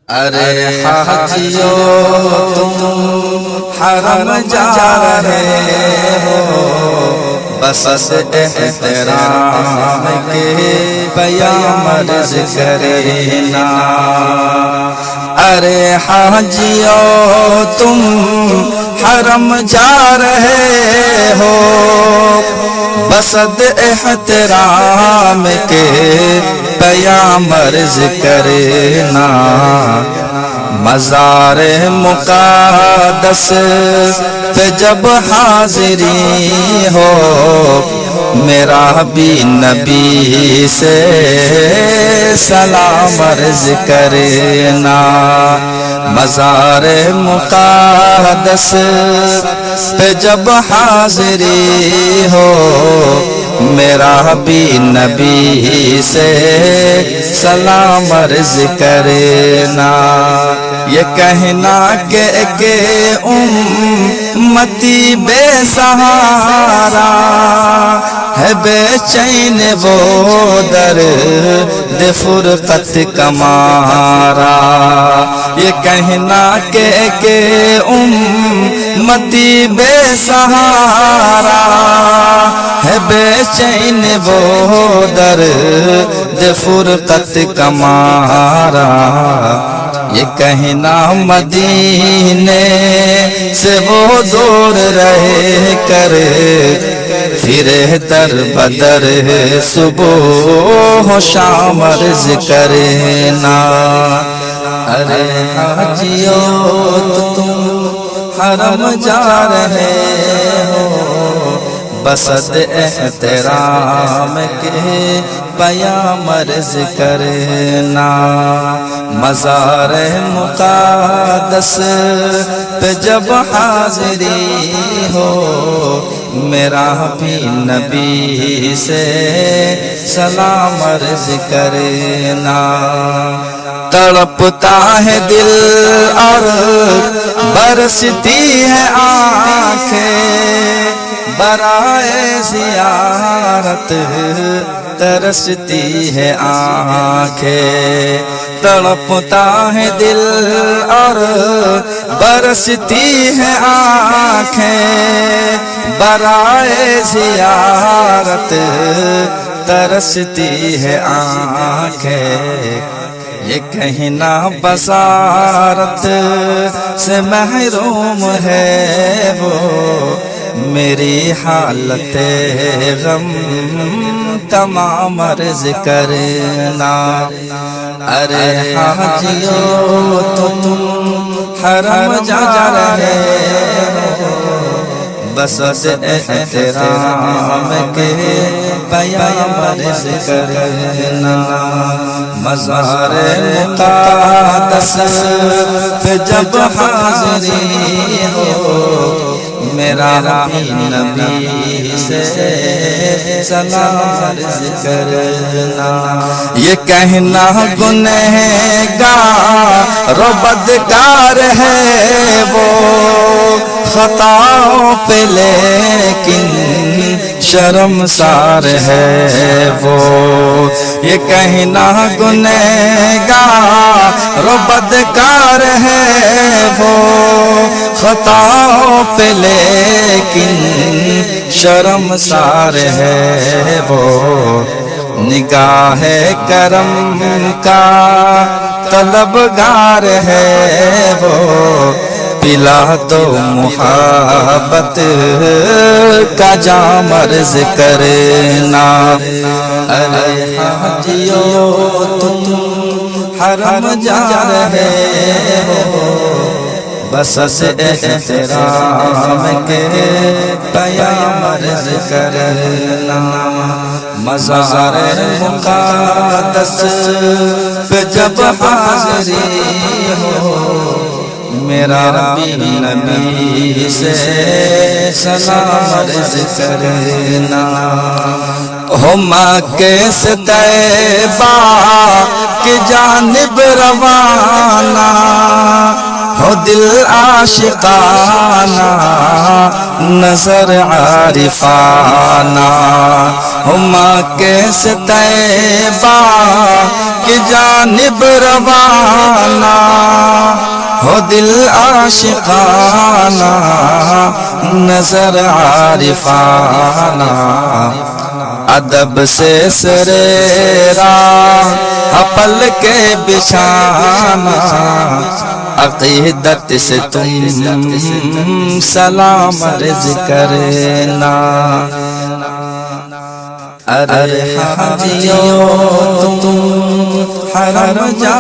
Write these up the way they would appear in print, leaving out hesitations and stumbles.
ارے حاجیو تم حرم جا رہے ہو، بس احترام کے بیان عرض کرنا۔ ارے حاجیو تم حرم جا رہے ہو، بس احترام کے بیان عرض کرنا۔ مزار مقدس پہ جب حاضری ہو، میرا بھی نبی سے سلام عرض کرنا۔ مزار مقدس پہ جب حاضری ہو، میرا بھی نبی سے سلام عرض کرنا۔ یہ کہنا کہ امتی بے سہارا ہے، بے چین وہ درد فرقت کا مارا۔ یہ کہنا کہ امتی بے سہارا ہے، بے چین وہ درد فرقت کا مارا۔ یہ کہنا مدینے سے وہ دور رہ کر پھرے در بدر صبح و شام عرض کرنا۔ ارے حاجیو تم حرم جا رہے ہو، بس احترام کے بیان عرض کرنا۔ مزار مقدس پہ جب حاضری ہو، میرا بھی نبی سے سلام عرض کرنا۔ تڑپتا ہے دل اور برستی ہے آنکھیں، برائے زیارت ترستی ہے آنکھیں۔ تڑپتا ہے دل اور برستی ہے آنکھیں، برائے زیارت ترستی ہے آنکھیں۔ یہ کہنا بصارت سے محروم ہے وہ، میری حالت غم تمام عرض کرنا۔ ارے حاجیو تم حرم جا رہے ہو، بس احترام کے بیان عرض کرنا۔ مزار مقدس پہ جب حاضری ہو، میرا بھی نبی سے سلام عرض کرنا۔ یہ کہنا گنہگار و بدکار ہے وہ، خطاؤں پہ لیکن شرمسار ہے وہ۔ یہ کہنا گنہگار و بدکار ہے وہ، خطاؤں پہ لیکن شرمسار ہے وہ۔ نگاہ کرم کا طلبگار ہے وہ، پلا دو محبت کا جام عرض کرنا۔ ارے حاجیو تم حرم جا رہے ہو، بس احترام کے بیان عرض کرنا۔ مزار مقدس پہ جب حاضری ہو، میرا بھی نبی سے سلام عرض کرنا۔ ہو مکہ سے طیبہ کی جانب روانہ، ہو دل عاشقانہ نظر عارفانہ، ہو مکہ سے طیبہ کی جانب روانہ، ہو دل عاشقانہ نظر عارفانہ ادب سے سریرا پل کے بچھانا عقیدت سے تم سلام عرض کرنا ارے حاجیو تم حرم جا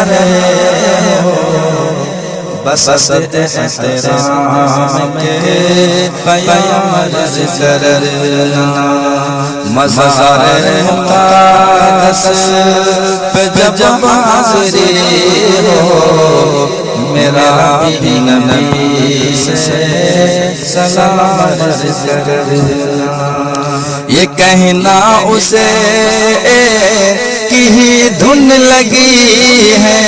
رہے ہو بس احترام کے پیام عرض کرنا مزار مقدس پہ جب حاضری ہو میرا بھی نبی سے سلام عرض کرنا یہ کہنا اسے کی ہی دھن لگی ہے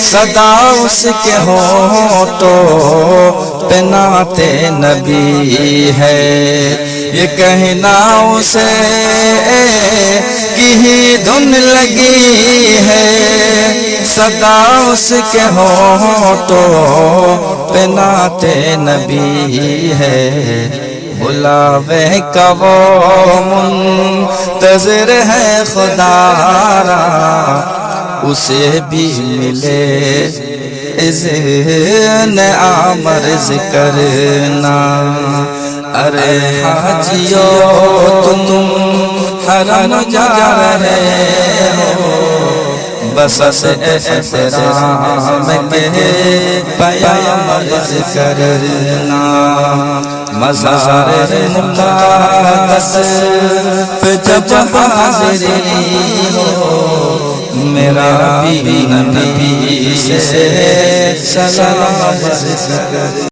صدا اس کے ہونٹوں پہ نعت نبی ہے یہ کہنا اسے کی ہی دھن لگی ہے صدا اس کے ہونٹوں پہ نعت نبی ہے بلاوے کا وہ منتظر ہے خدا را اسے بھی ملے اذن عام عرض کرنا ارے حاجیو تم حرم جا رہے ہو بس احترام کے پیام عرض کرنا مزار مقدس پہ جب حاضری ہو میرا بھی نبی سے سلام عرض کرنا